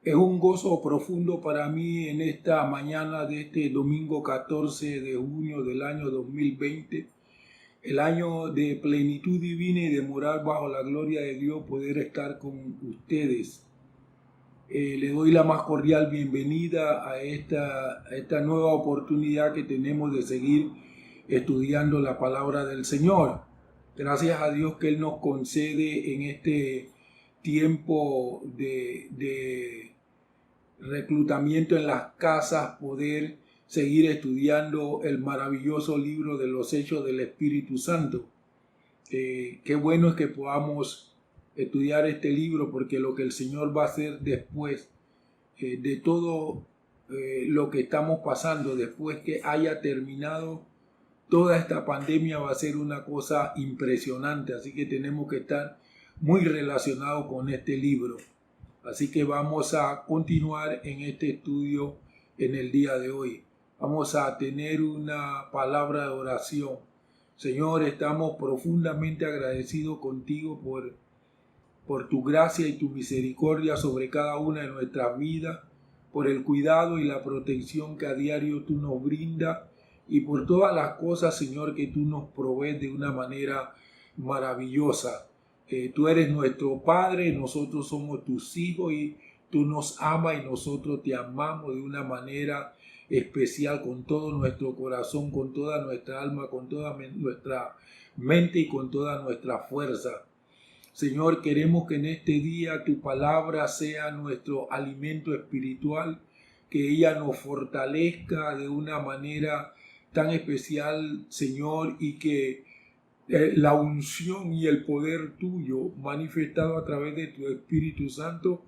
Es un gozo profundo para mí en esta mañana de este domingo 14 de junio del año 2020, el año de plenitud divina y de morar bajo la gloria de Dios, poder estar con ustedes. Le doy la más cordial bienvenida a esta nueva oportunidad que tenemos de seguir estudiando la palabra del Señor. Gracias a Dios que Él nos concede en este tiempo de reclutamiento en las casas, poder seguir estudiando el maravilloso libro de los Hechos del Espíritu Santo. Qué bueno es que podamos estudiar este libro, porque lo que el Señor va a hacer después de todo lo que estamos pasando, después que haya terminado toda esta pandemia, va a ser una cosa impresionante. Así que tenemos que estar muy relacionados con este libro. Así que vamos a continuar en este estudio en el día de hoy. Vamos a tener una palabra de oración. Señor, estamos profundamente agradecidos contigo por tu gracia y tu misericordia sobre cada una de nuestras vidas, por el cuidado y la protección que a diario tú nos brindas y por todas las cosas, Señor, que tú nos provees de una manera maravillosa. Tú eres nuestro Padre, nosotros somos tus hijos y tú nos amas y nosotros te amamos de una manera especial, con todo nuestro corazón, con toda nuestra alma, con toda nuestra mente y con toda nuestra fuerza. Señor, queremos que en este día tu palabra sea nuestro alimento espiritual, que ella nos fortalezca de una manera tan especial, Señor, y que la unción y el poder tuyo manifestado a través de tu Espíritu Santo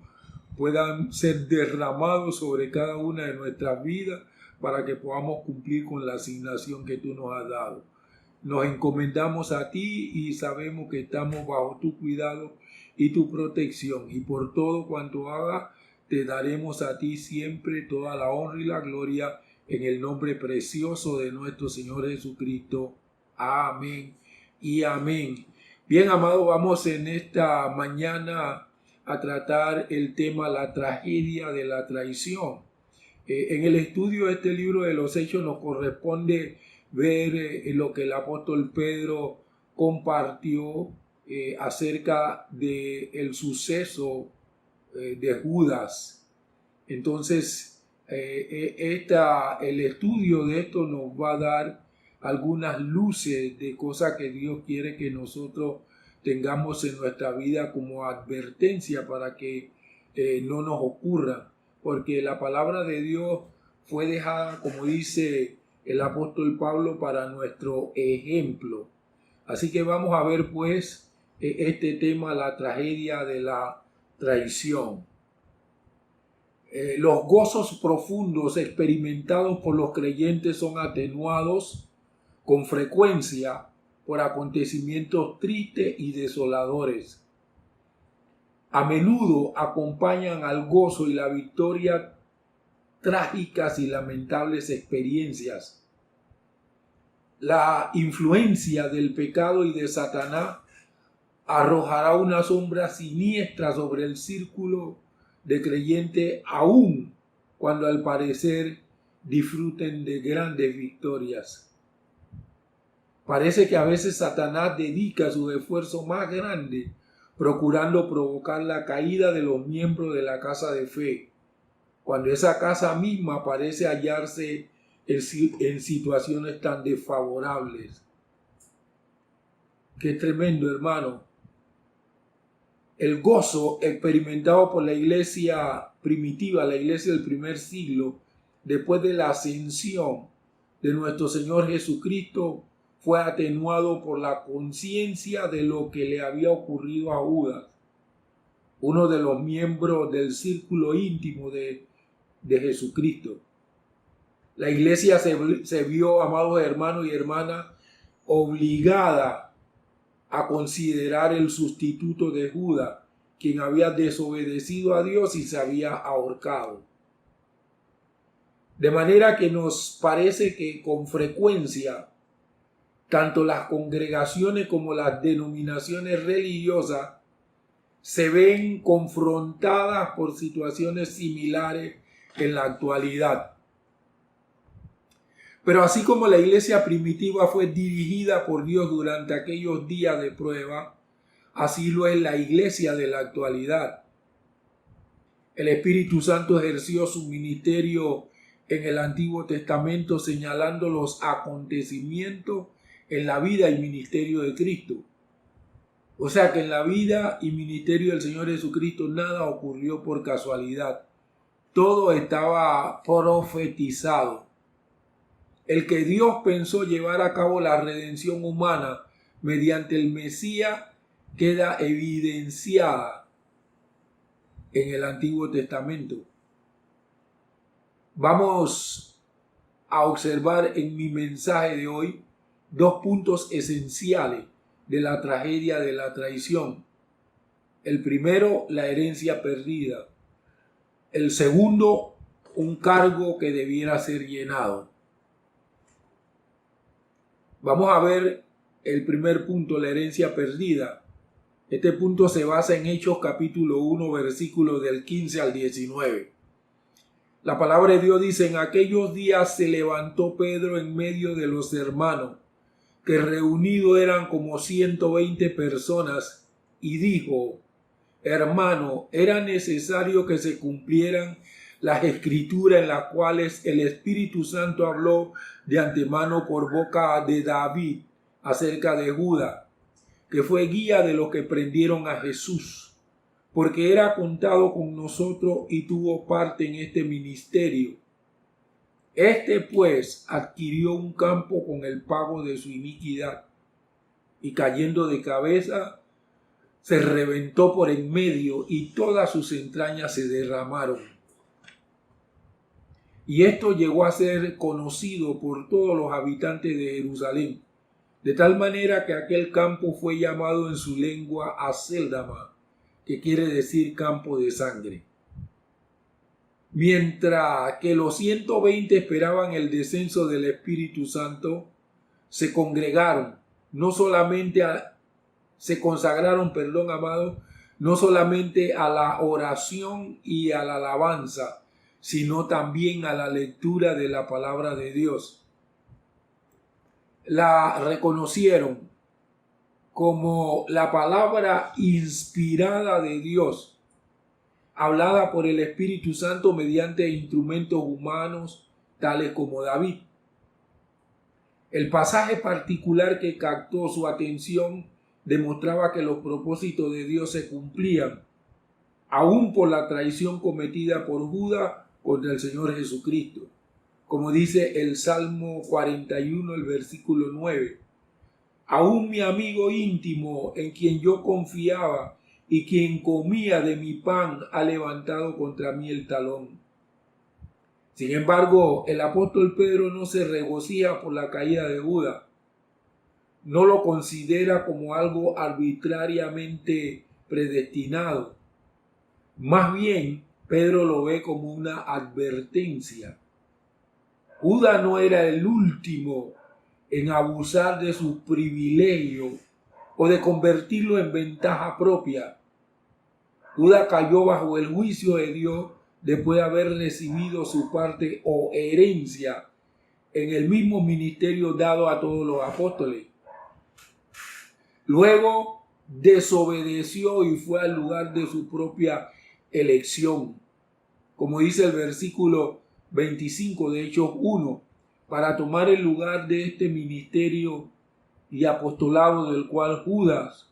puedan ser derramados sobre cada una de nuestras vidas para que podamos cumplir con la asignación que tú nos has dado. Nos encomendamos a ti y sabemos que estamos bajo tu cuidado y tu protección, y por todo cuanto hagas te daremos a ti siempre toda la honra y la gloria en el nombre precioso de nuestro Señor Jesucristo. Amén y amén. Bien, amado, vamos en esta mañana a tratar el tema la tragedia de la traición. En el estudio de este libro de los Hechos nos corresponde ver lo que el apóstol Pedro compartió acerca del suceso de Judas. Entonces, el estudio de esto nos va a dar algunas luces de cosas que Dios quiere que nosotros tengamos en nuestra vida como advertencia para que no nos ocurra, porque la palabra de Dios fue dejada, como dice el apóstol Pablo, para nuestro ejemplo. Así que vamos a ver pues este tema, la tragedia de la traición. Los gozos profundos experimentados por los creyentes son atenuados con frecuencia por acontecimientos tristes y desoladores. A menudo acompañan al gozo y la victoria trágicas y lamentables experiencias. La influencia del pecado y de Satanás arrojará una sombra siniestra sobre el círculo de creyentes, aún cuando al parecer disfruten de grandes victorias. Parece que a veces Satanás dedica su esfuerzo más grande procurando provocar la caída de los miembros de la casa de fe, cuando esa casa misma parece hallarse en situaciones tan desfavorables. Qué tremendo, hermano. El gozo experimentado por la iglesia primitiva, la iglesia del primer siglo, después de la ascensión de nuestro Señor Jesucristo, fue atenuado por la conciencia de lo que le había ocurrido a Judas, uno de los miembros del círculo íntimo de Jesucristo. La iglesia se vio, amados hermanos y hermanas, obligada a considerar el sustituto de Judas, quien había desobedecido a Dios y se había ahorcado. De manera que nos parece que con frecuencia tanto las congregaciones como las denominaciones religiosas se ven confrontadas por situaciones similares en la actualidad. Pero así como la iglesia primitiva fue dirigida por Dios durante aquellos días de prueba, así lo es la iglesia de la actualidad. El Espíritu Santo ejerció su ministerio en el Antiguo Testamento señalando los acontecimientos en la vida y ministerio de Cristo. O sea que en la vida y ministerio del Señor Jesucristo nada ocurrió por casualidad. Todo estaba profetizado. El que Dios pensó llevar a cabo la redención humana mediante el Mesías queda evidenciada en el Antiguo Testamento. Vamos a observar en mi mensaje de hoy dos puntos esenciales de la tragedia de la traición. El primero, la herencia perdida. El segundo, un cargo que debiera ser llenado. Vamos a ver el primer punto, la herencia perdida. Este punto se basa en Hechos capítulo 1, versículos del 15 al 19. La palabra de Dios dice: en aquellos días se levantó Pedro en medio de los hermanos, que reunidos eran como 120 personas, y dijo: hermano, era necesario que se cumplieran las escrituras en las cuales el Espíritu Santo habló de antemano por boca de David acerca de Judas, que fue guía de los que prendieron a Jesús, porque era contado con nosotros y tuvo parte en este ministerio. Este pues adquirió un campo con el pago de su iniquidad, y cayendo de cabeza se reventó por en medio, y todas sus entrañas se derramaron. Y esto llegó a ser conocido por todos los habitantes de Jerusalén, de tal manera que aquel campo fue llamado en su lengua Aceldama, que quiere decir campo de sangre. Mientras que los 120 esperaban el descenso del Espíritu Santo, se congregaron, se consagraron, no solamente a la oración y a la alabanza, sino también a la lectura de la palabra de Dios. La reconocieron como la palabra inspirada de Dios, hablada por el Espíritu Santo mediante instrumentos humanos tales como David. El pasaje particular que captó su atención demostraba que los propósitos de Dios se cumplían, aún por la traición cometida por Judas contra el Señor Jesucristo. Como dice el Salmo 41, el versículo 9. Aún mi amigo íntimo, en quien yo confiaba y quien comía de mi pan, ha levantado contra mí el talón. Sin embargo, el apóstol Pedro no se regocija por la caída de Judas. No lo considera como algo arbitrariamente predestinado. Más bien, Pedro lo ve como una advertencia. Judas no era el último en abusar de sus privilegios o de convertirlo en ventaja propia. Judas cayó bajo el juicio de Dios después de haber recibido su parte o herencia en el mismo ministerio dado a todos los apóstoles. Luego desobedeció y fue al lugar de su propia elección, como dice el versículo 25 de Hechos 1, para tomar el lugar de este ministerio y apostolado del cual Judas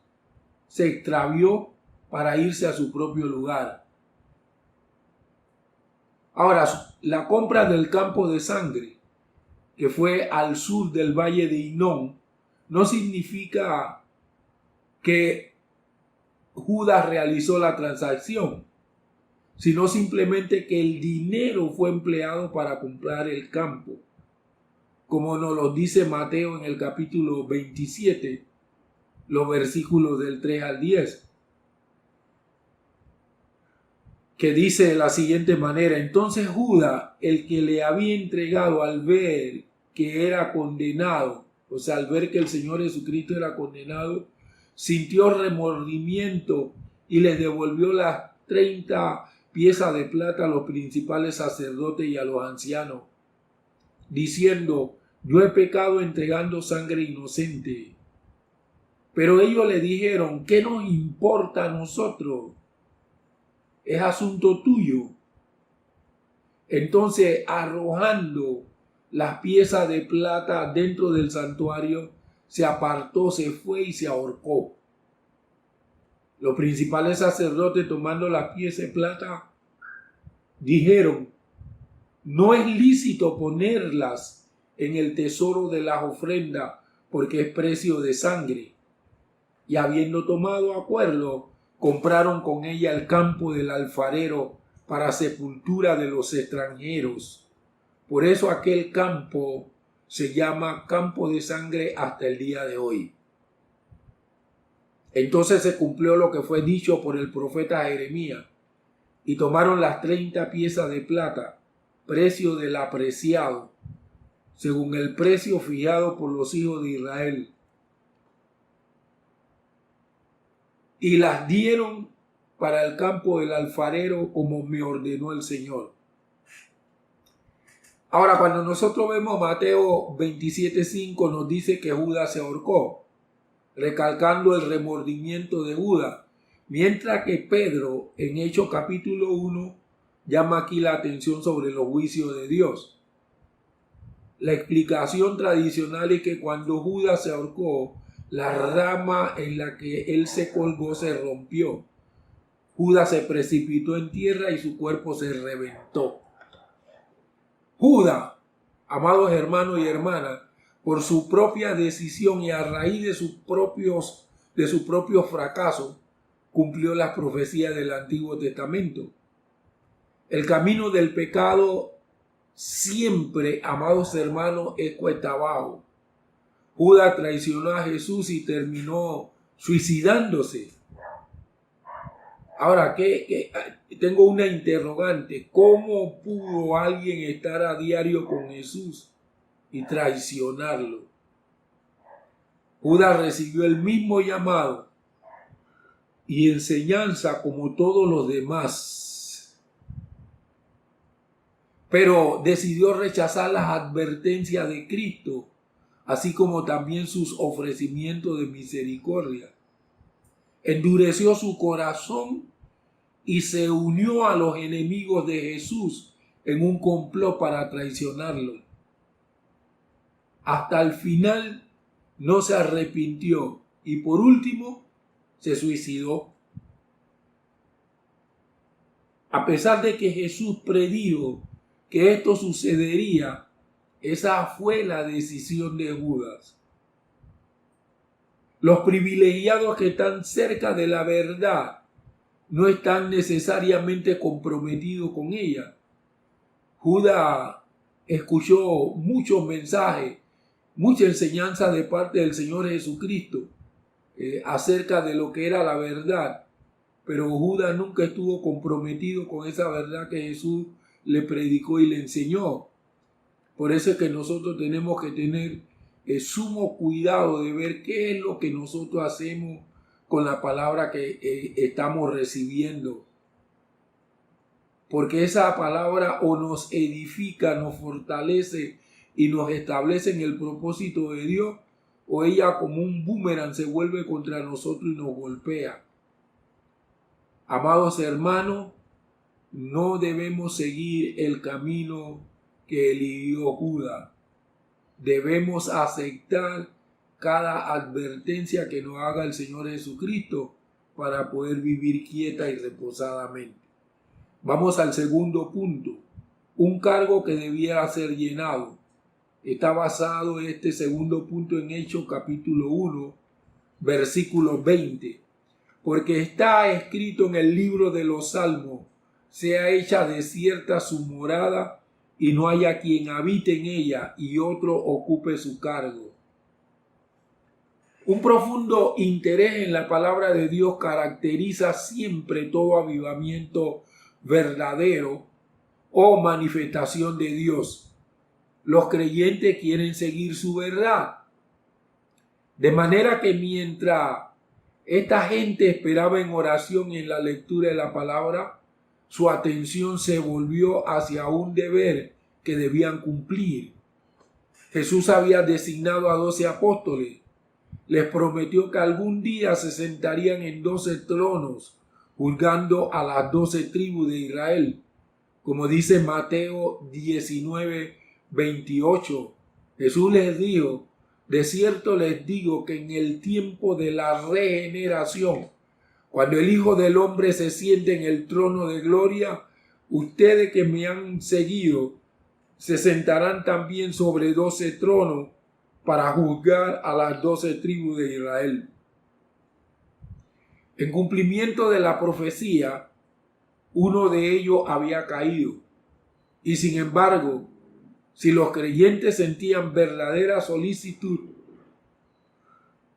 se extravió para irse a su propio lugar. Ahora, la compra del campo de sangre, que fue al sur del valle de Hinón, no significa que Judas realizó la transacción, sino simplemente que el dinero fue empleado para comprar el campo, como nos lo dice Mateo en el capítulo 27, los versículos del 3 al 10, que dice de la siguiente manera: entonces Judas, el que le había entregado, al ver que era condenado, o sea, al ver que el Señor Jesucristo era condenado, sintió remordimiento y les devolvió las 30 piezas de plata a los principales sacerdotes y a los ancianos, diciendo: yo he pecado entregando sangre inocente. Pero ellos le dijeron: ¿qué nos importa a nosotros? Es asunto tuyo. Entonces, arrojando las piezas de plata dentro del santuario, se apartó, se fue y se ahorcó. Los principales sacerdotes, tomando las piezas de plata, dijeron: no es lícito ponerlas en el tesoro de las ofrendas, porque es precio de sangre. Y habiendo tomado acuerdo, compraron con ella el campo del alfarero para sepultura de los extranjeros. Por eso aquel campo se llama campo de sangre hasta el día de hoy. Entonces se cumplió lo que fue dicho por el profeta Jeremías, y tomaron las 30 piezas de plata, precio del apreciado, según el precio fijado por los hijos de Israel, y las dieron para el campo del alfarero, como me ordenó el Señor. Ahora, cuando nosotros vemos Mateo 27:5, nos dice que Judas se ahorcó, recalcando el remordimiento de Judas, mientras que Pedro, en Hechos capítulo 1, llama aquí la atención sobre los juicios de Dios. La explicación tradicional es que cuando Judas se ahorcó, la rama en la que él se colgó se rompió. Judas se precipitó en tierra y su cuerpo se reventó. Judas, amados hermanos y hermanas, por su propia decisión y a raíz de su propio fracaso, cumplió las profecías del Antiguo Testamento. El camino del pecado siempre, amados hermanos, es cuesta abajo. Judas traicionó a Jesús y terminó suicidándose. Ahora, tengo una interrogante. ¿Cómo pudo alguien estar a diario con Jesús y traicionarlo? Judas recibió el mismo llamado y enseñanza como todos los demás, pero decidió rechazar las advertencias de Cristo, así como también sus ofrecimientos de misericordia. Endureció su corazón y se unió a los enemigos de Jesús en un complot para traicionarlo. Hasta el final no se arrepintió y por último se suicidó. A pesar de que Jesús predijo que esto sucedería, esa fue la decisión de Judas. Los privilegiados que están cerca de la verdad no están necesariamente comprometidos con ella. Judas escuchó muchos mensajes, mucha enseñanza de parte del Señor Jesucristo acerca de lo que era la verdad, pero Judas nunca estuvo comprometido con esa verdad que Jesús le predicó y le enseñó. Por eso es que nosotros tenemos que tener sumo cuidado de ver qué es lo que nosotros hacemos con la palabra que estamos recibiendo. Porque esa palabra o nos edifica, nos fortalece y nos establece en el propósito de Dios, o ella como un boomerang se vuelve contra nosotros y nos golpea. Amados hermanos, no debemos seguir el camino que eligió Judas. Debemos aceptar cada advertencia que nos haga el Señor Jesucristo para poder vivir quieta y reposadamente. Vamos al segundo punto. Un cargo que debiera ser llenado. Está basado este segundo punto en Hechos capítulo 1, versículo 20. Porque está escrito en el libro de los Salmos: sea hecha desierta su morada y no haya quien habite en ella y otro ocupe su cargo. Un profundo interés en la palabra de Dios caracteriza siempre todo avivamiento verdadero o manifestación de Dios. Los creyentes quieren seguir su verdad. De manera que mientras esta gente esperaba en oración y en la lectura de la palabra. Su atención se volvió hacia un deber que debían cumplir. Jesús había designado a 12 apóstoles. Les prometió que algún día se sentarían en 12 tronos, juzgando a las 12 tribus de Israel. Como dice Mateo 19:28, Jesús les dijo: de cierto les digo que en el tiempo de la regeneración, cuando el Hijo del Hombre se siente en el trono de gloria, ustedes que me han seguido se sentarán también sobre 12 tronos para juzgar a las 12 tribus de Israel. En cumplimiento de la profecía, uno de ellos había caído. Y sin embargo, si los creyentes sentían verdadera solicitud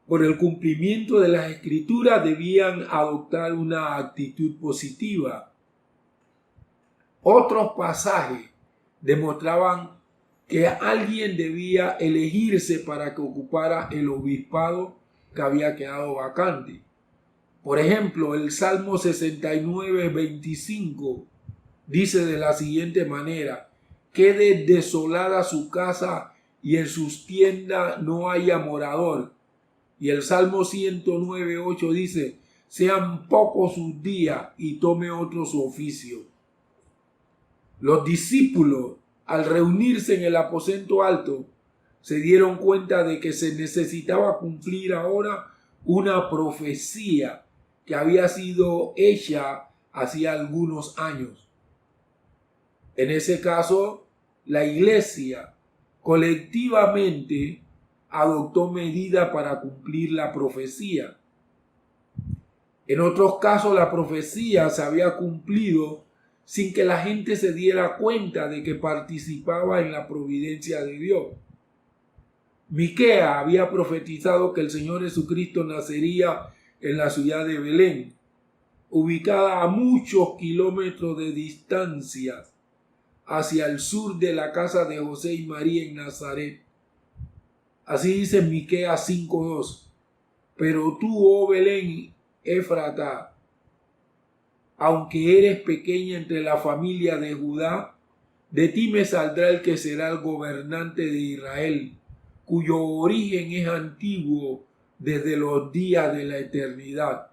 por el cumplimiento de las Escrituras, debían adoptar una actitud positiva. Otros pasajes demostraban que alguien debía elegirse para que ocupara el obispado que había quedado vacante. Por ejemplo, el Salmo 69:25 dice de la siguiente manera: quede desolada su casa y en sus tiendas no haya morador. Y el Salmo 109:8 dice: sean pocos sus días y tome otro su oficio. Los discípulos, al reunirse en el aposento alto, se dieron cuenta de que se necesitaba cumplir ahora una profecía que había sido hecha hacía algunos años. En ese caso, la iglesia colectivamente adoptó medidas para cumplir la profecía. En otros casos, la profecía se había cumplido sin que la gente se diera cuenta de que participaba en la providencia de Dios. Miqueas había profetizado que el Señor Jesucristo nacería en la ciudad de Belén, ubicada a muchos kilómetros de distancia hacia el sur de la casa de José y María en Nazaret. Así dice Miqueas 5:2. Pero tú, oh Belén Éfrata, aunque eres pequeña entre la familia de Judá, de ti me saldrá el que será el gobernante de Israel, cuyo origen es antiguo desde los días de la eternidad.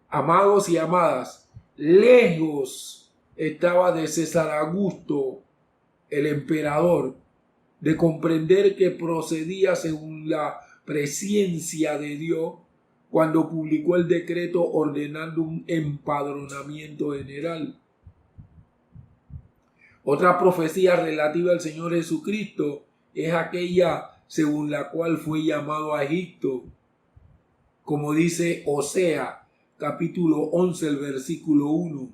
Amados y amadas, lejos estaba de César Augusto, el emperador, de comprender que procedía según la presencia de Dios cuando publicó el decreto ordenando un empadronamiento general. Otra profecía relativa al Señor Jesucristo es aquella según la cual fue llamado a Egipto, como dice Oseas capítulo 11, el versículo 1.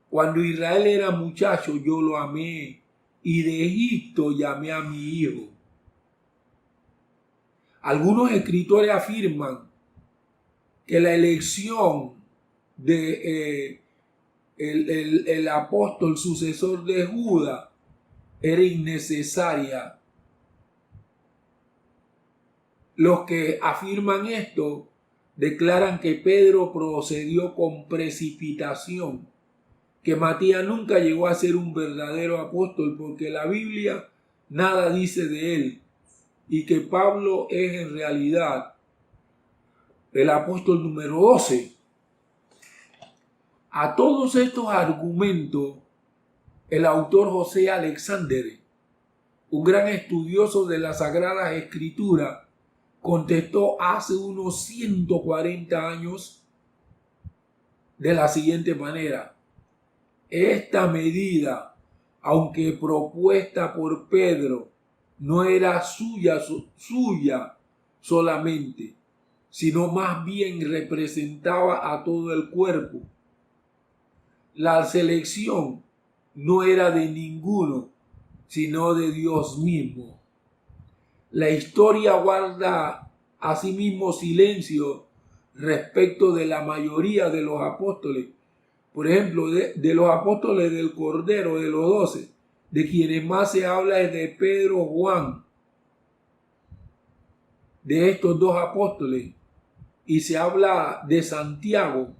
Cuando Israel era muchacho, yo lo amé, y de Egipto llamé a mi hijo. Algunos escritores afirman que la elección de el apóstol sucesor de Judas era innecesaria. Los que afirman esto declaran que Pedro procedió con precipitación, que Matías nunca llegó a ser un verdadero apóstol porque la Biblia nada dice de él, y que Pablo es en realidad el apóstol número 12. A todos estos argumentos, el autor José Alexander, un gran estudioso de las Sagradas Escrituras, contestó hace unos 140 años de la siguiente manera: esta medida, aunque propuesta por Pedro, no era suya solamente, sino más bien representaba a todo el cuerpo. La selección no era de ninguno, sino de Dios mismo. La historia guarda asimismo silencio respecto de la mayoría de los apóstoles. Por ejemplo, de los apóstoles del Cordero, de los 12, de quienes más se habla es de Pedro, Juan. De estos dos apóstoles, y se habla de Santiago,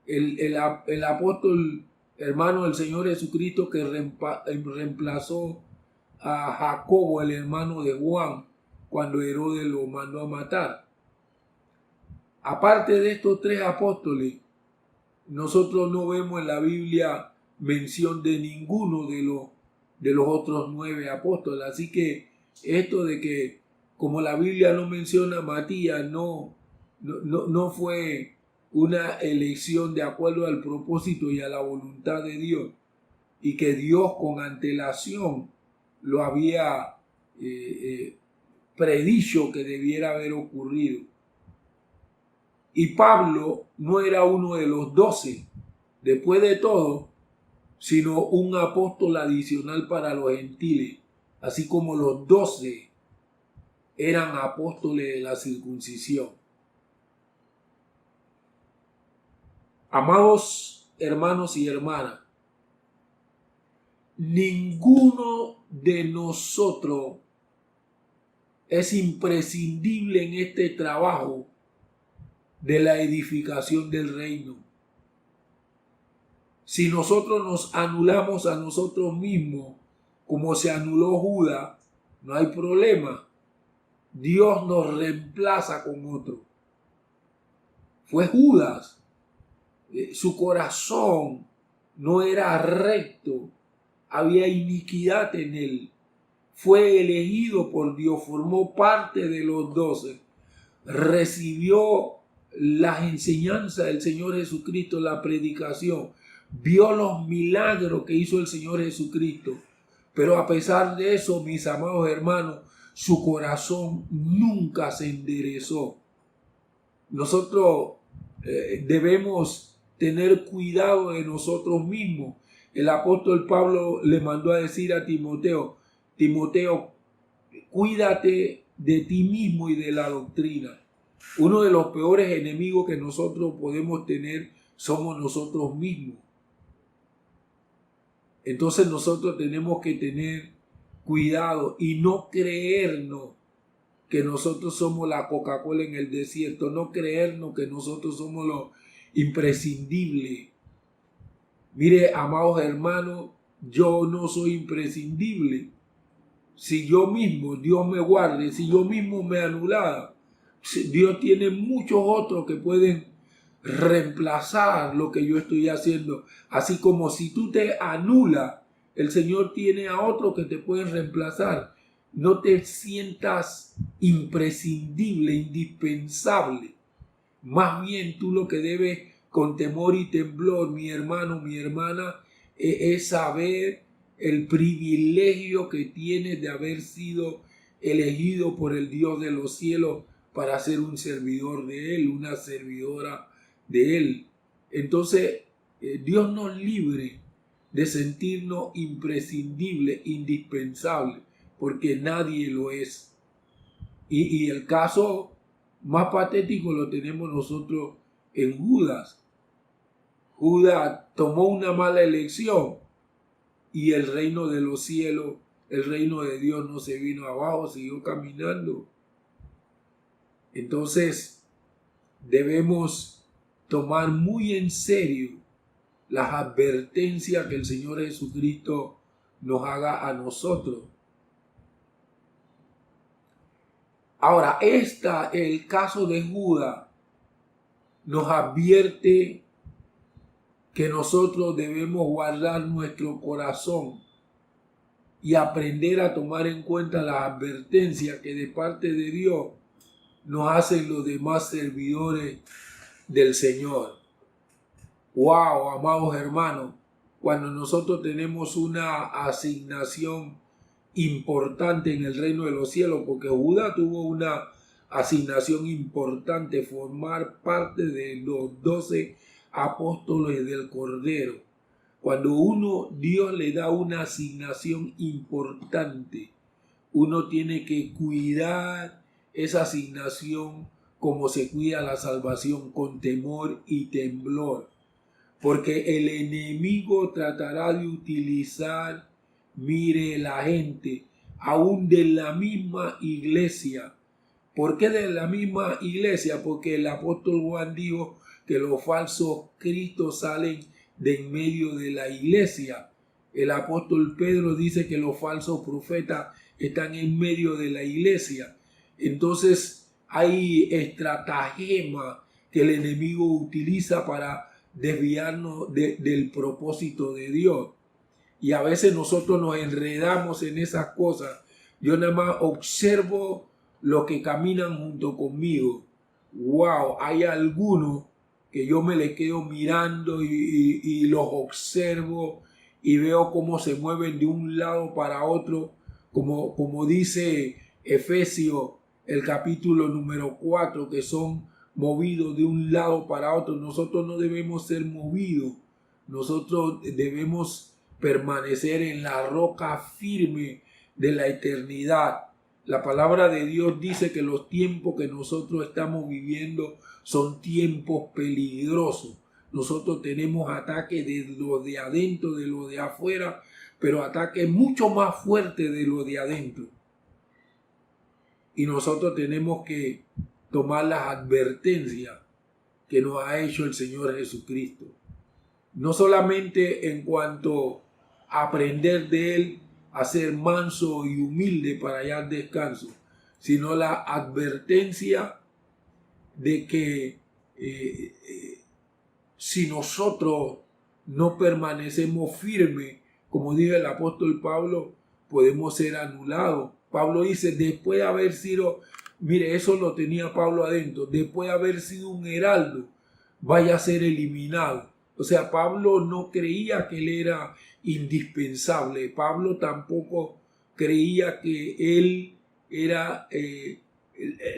el apóstol hermano del Señor Jesucristo que reemplazó a Jacobo, el hermano de Juan, cuando Herodes lo mandó a matar. Aparte de estos tres apóstoles, nosotros no vemos en la Biblia mención de ninguno de los otros 9 apóstoles. Así que esto de que como la Biblia no menciona a Matías, no fue una elección de acuerdo al propósito y a la voluntad de Dios, y que Dios con antelación lo había predicho que debiera haber ocurrido. Y Pablo no era uno de los 12, después de todo, sino un apóstol adicional para los gentiles, así como los 12 eran apóstoles de la circuncisión. Amados hermanos y hermanas, ninguno de nosotros es imprescindible en este trabajo de la edificación del reino. Si nosotros nos anulamos a nosotros mismos, como se anuló Judas, no hay problema. Dios nos reemplaza con otro. Fue Judas. Su corazón no era recto. Había iniquidad en él. Fue elegido por Dios, formó parte de los 12. Recibió las enseñanzas del Señor Jesucristo, la predicación. Vio los milagros que hizo el Señor Jesucristo. Pero a pesar de eso, mis amados hermanos, su corazón nunca se enderezó. Nosotros debemos tener cuidado de nosotros mismos. El apóstol Pablo le mandó a decir a Timoteo, cuídate de ti mismo y de la doctrina. Uno de los peores enemigos que nosotros podemos tener somos nosotros mismos. Entonces nosotros tenemos que tener cuidado y no creernos que nosotros somos la Coca-Cola en el desierto, no creernos que nosotros somos lo imprescindible. Mire, amados hermanos, yo no soy imprescindible. Si yo mismo, Dios me guarde, si yo mismo me anulara, Dios tiene muchos otros que pueden reemplazar lo que yo estoy haciendo. Así como si tú te anulas, el Señor tiene a otros que te pueden reemplazar. No te sientas imprescindible, indispensable. Más bien tú lo que debes con temor y temblor, mi hermano, mi hermana, es saber el privilegio que tienes de haber sido elegido por el Dios de los cielos para ser un servidor de Él, una servidora de Él. Entonces, Dios nos libre de sentirnos imprescindibles, indispensables, porque nadie lo es. Y el caso más patético lo tenemos nosotros en Judas. Judas tomó una mala elección y el reino de los cielos, el reino de Dios no se vino abajo, siguió caminando. Entonces debemos tomar muy en serio las advertencias que el Señor Jesucristo nos haga a nosotros. Ahora, el caso de Judas nos advierte que nosotros debemos guardar nuestro corazón y aprender a tomar en cuenta las advertencias que de parte de Dios nos hacen los demás servidores del Señor. Wow, amados hermanos, cuando nosotros tenemos una asignación importante en el reino de los cielos, porque Judas tuvo una asignación importante, formar parte de los 12 apóstoles del Cordero. Cuando Dios le da una asignación importante, uno tiene que cuidar esa asignación como se cuida la salvación, con temor y temblor, porque el enemigo tratará de utilizar, mire, la gente, aún de la misma iglesia, ¿Por qué de la misma iglesia? Porque el apóstol Juan dijo que los falsos cristos salen de en medio de la iglesia. El apóstol Pedro dice que los falsos profetas están en medio de la iglesia. Entonces hay estratagemas que el enemigo utiliza para desviarnos del propósito de Dios. Y a veces nosotros nos enredamos en esas cosas. Yo nada más observo los que caminan junto conmigo. Wow, hay algunos que yo me les quedo mirando y los observo y veo cómo se mueven de un lado para otro, como dice Efesios, el capítulo número 4, que son movidos de un lado para otro. Nosotros no debemos ser movidos, nosotros debemos permanecer en la roca firme de la eternidad. La palabra de Dios dice que los tiempos que nosotros estamos viviendo son tiempos peligrosos. Nosotros tenemos ataques de lo de adentro, de lo de afuera, pero ataques mucho más fuertes de lo de adentro. Y nosotros tenemos que tomar las advertencias que nos ha hecho el Señor Jesucristo. No solamente en cuanto a aprender de Él a ser manso y humilde para hallar descanso, sino la advertencia de que si nosotros no permanecemos firmes, como dice el apóstol Pablo, podemos ser anulados. Pablo dice, después de haber sido, mire, eso lo tenía Pablo adentro, después de haber sido un heraldo, vaya a ser eliminado. O sea, Pablo no creía que él era indispensable. Pablo tampoco creía que él era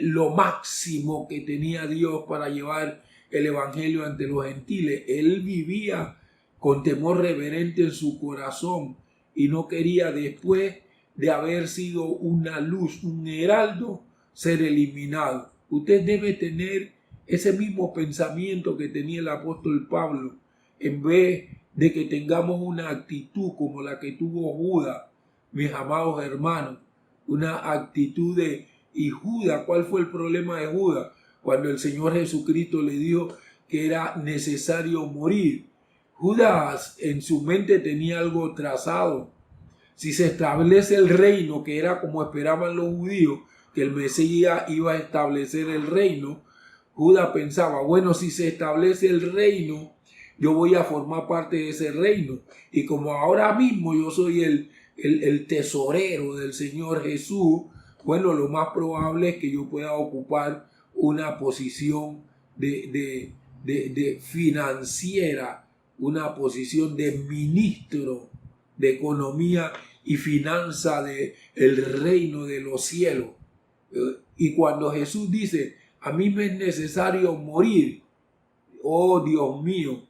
lo máximo que tenía Dios para llevar el evangelio ante los gentiles. Él vivía con temor reverente en su corazón y no quería, después de haber sido una luz, un heraldo, ser eliminado. Usted debe tener ese mismo pensamiento que tenía el apóstol Pablo, en vez de que tengamos una actitud como la que tuvo Judas, mis amados hermanos, una actitud de... Y Judas, ¿cuál fue el problema de Judas? Cuando el Señor Jesucristo le dijo que era necesario morir. Judas en su mente tenía algo trazado. Si se establece el reino, que era como esperaban los judíos, que el Mesías iba a establecer el reino, Judas pensaba, bueno, si se establece el reino, yo voy a formar parte de ese reino. Y como ahora mismo yo soy el tesorero del Señor Jesús, bueno, lo más probable es que yo pueda ocupar una posición de financiera, una posición de ministro de economía y finanza del reino de los cielos. Y cuando Jesús dice, a mí me es necesario morir, oh Dios mío,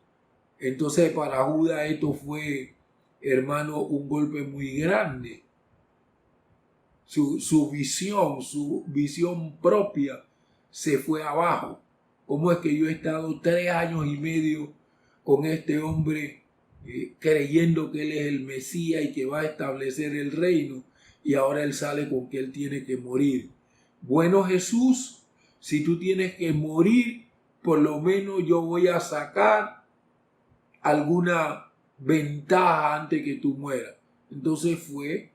entonces para Judas esto fue, hermano, un golpe muy grande. Su visión propia se fue abajo. ¿Cómo es que yo he estado 3 años y medio con este hombre creyendo que él es el Mesías y que va a establecer el reino, y ahora él sale con que él tiene que morir? Bueno, Jesús, si tú tienes que morir, por lo menos yo voy a sacar alguna ventaja antes que tú mueras. Entonces fue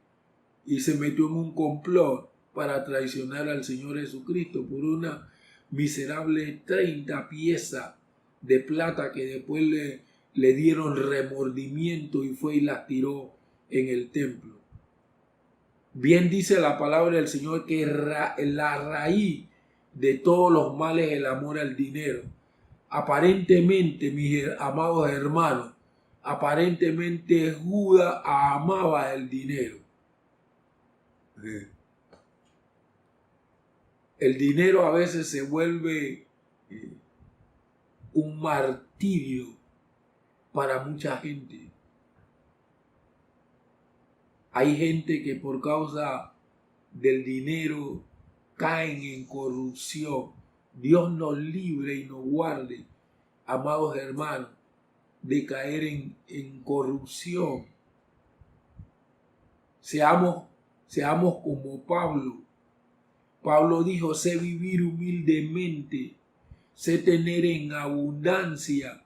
y se metió en un complot para traicionar al Señor Jesucristo por una miserable 30 piezas de plata que después le dieron remordimiento y fue y las tiró en el templo. Bien dice la palabra del Señor que la raíz de todos los males es el amor al dinero. Aparentemente, mis amados hermanos, aparentemente Judas amaba el dinero. El dinero a veces se vuelve un martirio para mucha gente. Hay gente que por causa del dinero caen en corrupción. Dios nos libre y nos guarde, amados hermanos, de caer en corrupción. Seamos como Pablo, Pablo dijo, sé vivir humildemente, sé tener en abundancia,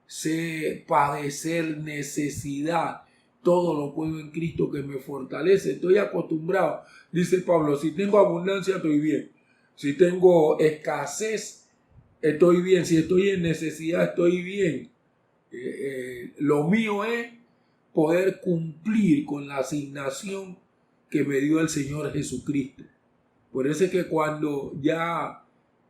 sé padecer necesidad. Todo lo puedo en Cristo que me fortalece. Estoy acostumbrado, dice Pablo, si tengo abundancia estoy bien. Si tengo escasez estoy bien. Si estoy en necesidad estoy bien. Lo mío es poder cumplir con la asignación que me dio el Señor Jesucristo. Por eso es que cuando ya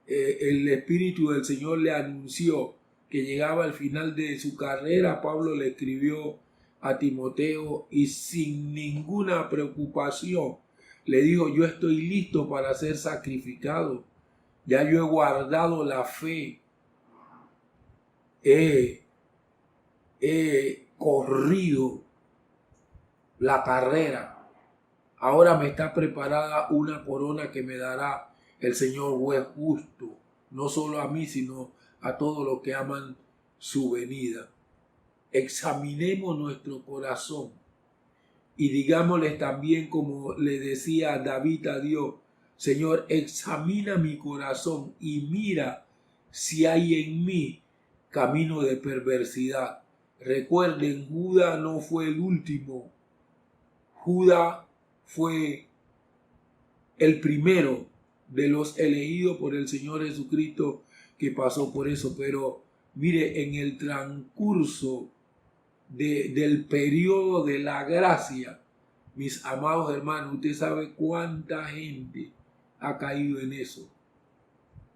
el Espíritu del Señor le anunció que llegaba al final de su carrera, Pablo le escribió a Timoteo y sin ninguna preocupación le dijo, yo estoy listo para ser sacrificado, ya yo he guardado la fe, he corrido la carrera, ahora me está preparada una corona que me dará el Señor juez justo, no solo a mí, sino a todos los que aman su venida. Examinemos nuestro corazón y digámosle también, como le decía David a Dios, Señor, examina mi corazón y mira si hay en mí camino de perversidad. Recuerden, Judas no fue el último. Judas fue el primero de los elegidos por el Señor Jesucristo que pasó por eso. Pero mire, en el transcurso del periodo de la gracia, mis amados hermanos, usted sabe cuánta gente ha caído en eso,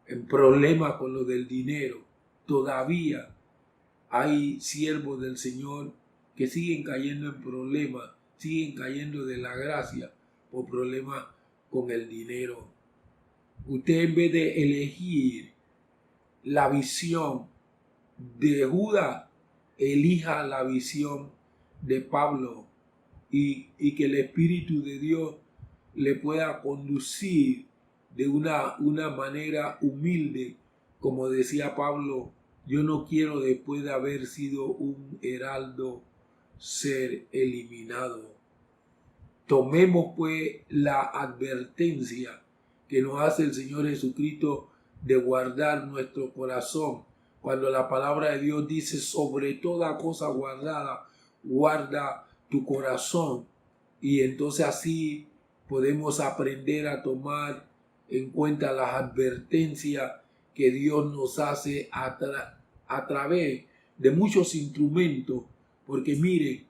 en problemas con lo del dinero. Todavía hay siervos del Señor que siguen cayendo en problemas, siguen cayendo de la gracia por problemas con el dinero. Usted, en vez de elegir la visión de Judas, elija la visión de Pablo y que el Espíritu de Dios le pueda conducir de una manera humilde. Como decía Pablo, yo no quiero, después de haber sido un heraldo, ser eliminado. Tomemos pues la advertencia que nos hace el Señor Jesucristo de guardar nuestro corazón. Cuando la palabra de Dios dice, sobre toda cosa guardada, guarda tu corazón. Y entonces así podemos aprender a tomar en cuenta las advertencias que Dios nos hace a través de muchos instrumentos. Porque mire,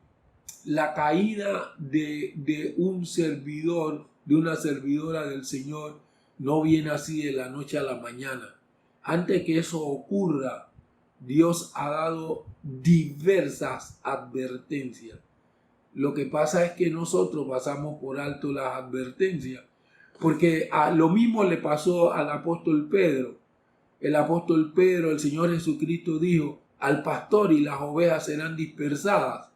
la caída de un servidor, de una servidora del Señor, no viene así de la noche a la mañana. Antes que eso ocurra, Dios ha dado diversas advertencias. Lo que pasa es que nosotros pasamos por alto las advertencias, porque lo mismo le pasó al apóstol Pedro. El apóstol Pedro, el Señor Jesucristo dijo, al pastor y las ovejas serán dispersadas.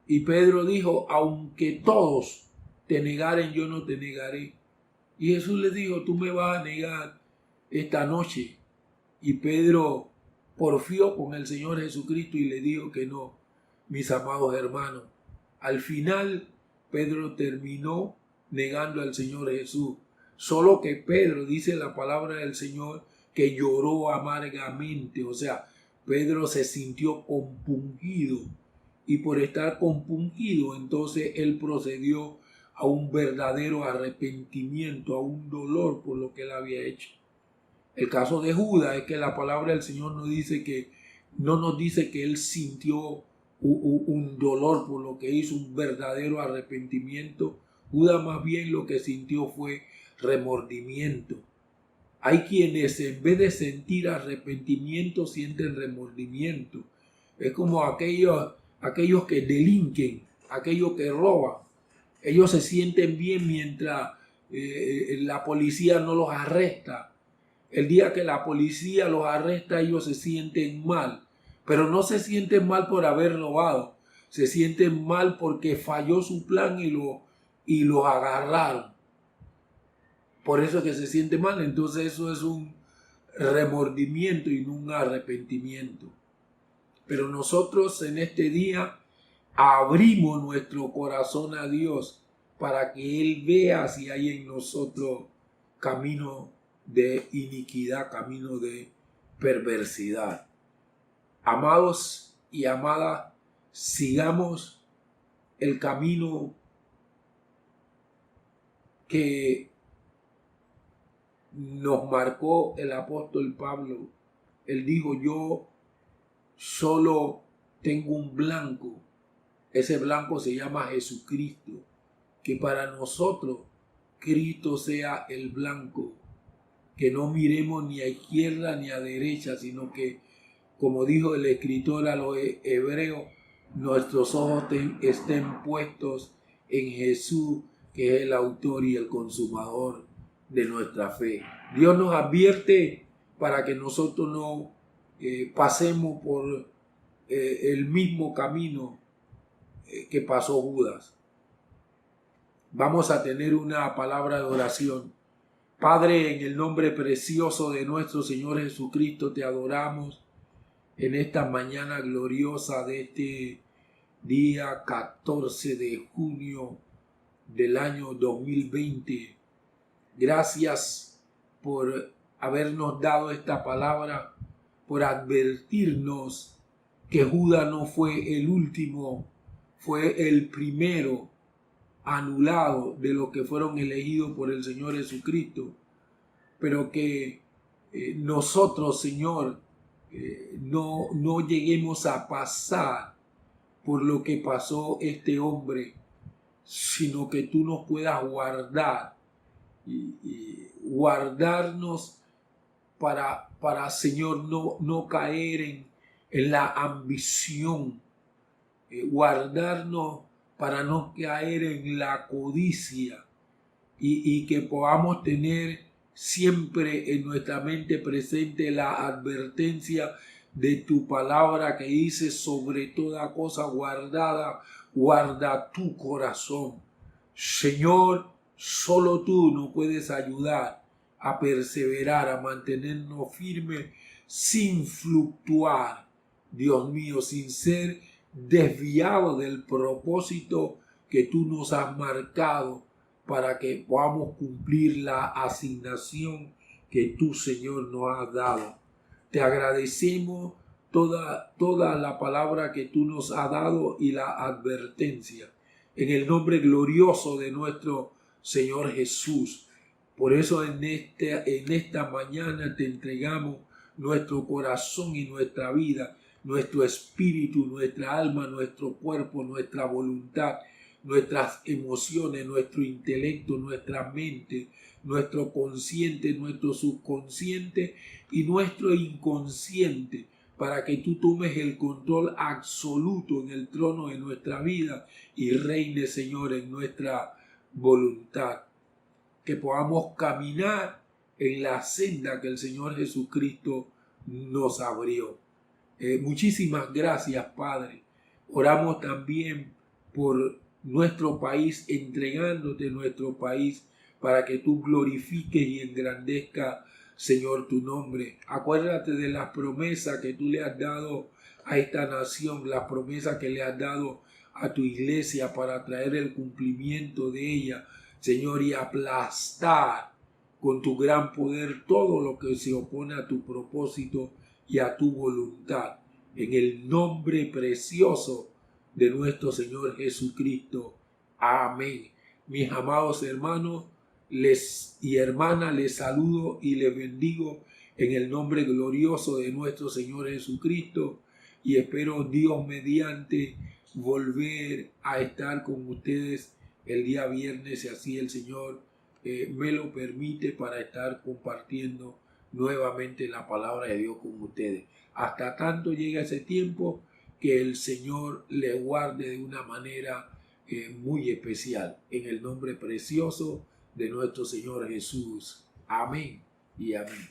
Y Pedro dijo, aunque todos te negaren, yo no te negaré. Y Jesús le dijo, tú me vas a negar esta noche. Y Pedro porfió con el Señor Jesucristo y le dijo que no. Mis amados hermanos, al final Pedro terminó negando al Señor Jesús. Solo que Pedro, dice la palabra del Señor, que lloró amargamente. O sea, Pedro se sintió compungido. Y por estar compungido, entonces él procedió a un verdadero arrepentimiento, a un dolor por lo que él había hecho. El caso de Judas es que la palabra del Señor no nos dice que él sintió un dolor por lo que hizo, un verdadero arrepentimiento. Judas más bien lo que sintió fue remordimiento. Hay quienes en vez de sentir arrepentimiento sienten remordimiento. Es como aquellos que delinquen, aquellos que roban. Ellos se sienten bien mientras la policía no los arresta. El día que la policía los arresta, ellos se sienten mal. Pero no se sienten mal por haber robado. Se sienten mal porque falló su plan y los agarraron. Por eso es que se siente mal. Entonces eso es un remordimiento y no un arrepentimiento. Pero nosotros en este día abrimos nuestro corazón a Dios para que Él vea si hay en nosotros camino de iniquidad, camino de perversidad. Amados y amadas, sigamos el camino que nos marcó el apóstol Pablo. Él dijo: yo solo tengo un blanco. Ese blanco se llama Jesucristo. Que para nosotros Cristo sea el blanco. Que no miremos ni a izquierda ni a derecha, sino que, como dijo el escritor a los hebreos, nuestros ojos estén puestos en Jesús, que es el autor y el consumador de nuestra fe. Dios nos advierte para que nosotros no pasemos por el mismo camino que pasó Judas. Vamos a tener una palabra de oración. Padre, en el nombre precioso de nuestro Señor Jesucristo, te adoramos en esta mañana gloriosa de este día 14 de junio del año 2020. Gracias por habernos dado esta palabra, por advertirnos que Judas no fue el último, fue el primero anulado de los que fueron elegidos por el Señor Jesucristo, pero que nosotros, Señor, no lleguemos a pasar por lo que pasó este hombre, sino que tú nos puedas guardar y guardarnos para Señor, no caer en la ambición, guardarnos para no caer en la codicia y que podamos tener siempre en nuestra mente presente la advertencia de tu palabra que dice: sobre toda cosa guardada, guarda tu corazón. Señor, solo tú nos puedes ayudar a perseverar, a mantenernos firmes sin fluctuar, Dios mío, sin ser desviado del propósito que tú nos has marcado para que podamos cumplir la asignación que tú, Señor, nos has dado. Te agradecemos toda la palabra que tú nos has dado y la advertencia. En el nombre glorioso de nuestro Señor Jesús. Por eso en esta mañana te entregamos nuestro corazón y nuestra vida, nuestro espíritu, nuestra alma, nuestro cuerpo, nuestra voluntad, nuestras emociones, nuestro intelecto, nuestra mente, nuestro consciente, nuestro subconsciente y nuestro inconsciente, para que tú tomes el control absoluto en el trono de nuestra vida y reine, Señor, en nuestra voluntad. Que podamos caminar en la senda que el Señor Jesucristo nos abrió. Muchísimas gracias, Padre. Oramos también por nuestro país, entregándote nuestro país para que tú glorifiques y engrandezcas, Señor, tu nombre. Acuérdate de las promesas que tú le has dado a esta nación, las promesas que le has dado a tu iglesia para traer el cumplimiento de ella, Señor, y aplastar con tu gran poder todo lo que se opone a tu propósito y a tu voluntad. En el nombre precioso de nuestro Señor Jesucristo. Amén. Mis amados hermanos y hermanas, les saludo y les bendigo en el nombre glorioso de nuestro Señor Jesucristo y espero, Dios mediante, volver a estar con ustedes el día viernes, si así el Señor me lo permite, para estar compartiendo nuevamente la palabra de Dios con ustedes. Hasta tanto llega ese tiempo, que el Señor le guarde de una manera muy especial. En el nombre precioso de nuestro Señor Jesús. Amén y amén.